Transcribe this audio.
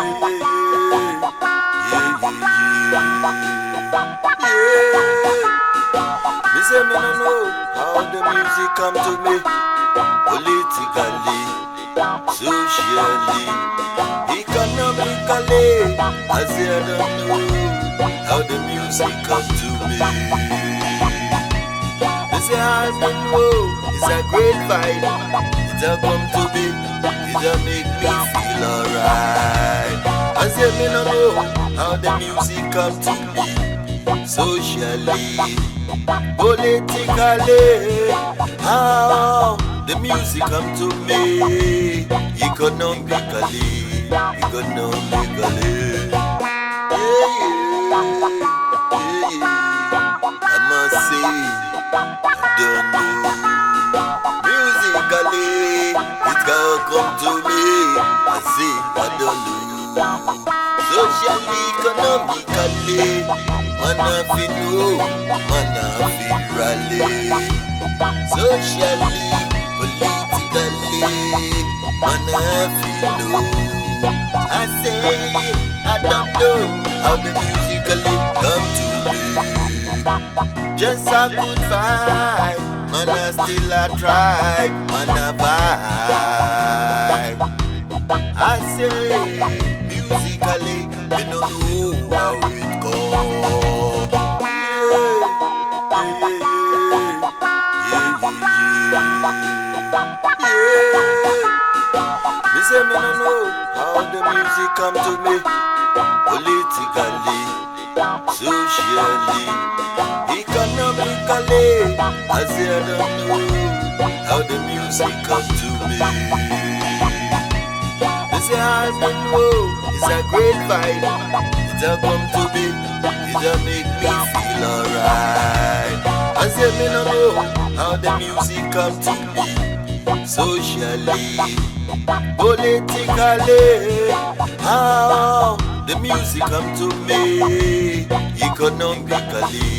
Me say me no know how the music come to me, politically, socially, economically. I say I don't know how the music come to me. They say I don't know, it's a great vibe. It'll come to me, it'll make me feel alright. I say me no know how the music come to me, socially, politically, how the music come to me, economically. I must say, I don't know. Musically, it gonna come to me. I say, I don't know. Socially, economically, man I feel know, man I feel rally. Socially, politically, man I feel know. I say, I don't know how the musically come to me. Just a good vibe, man I still a try, man a vibe. I say, musically, me no know how it goes. Me say me no know how the music come to me, politically, socially, economically. I say I don't know how the music come to me. They say I don't know, it's a great vibe. It'll come to me, it'll make me feel alright. I say me no know how the music come to me, socially, politically, how the music come to me, economically.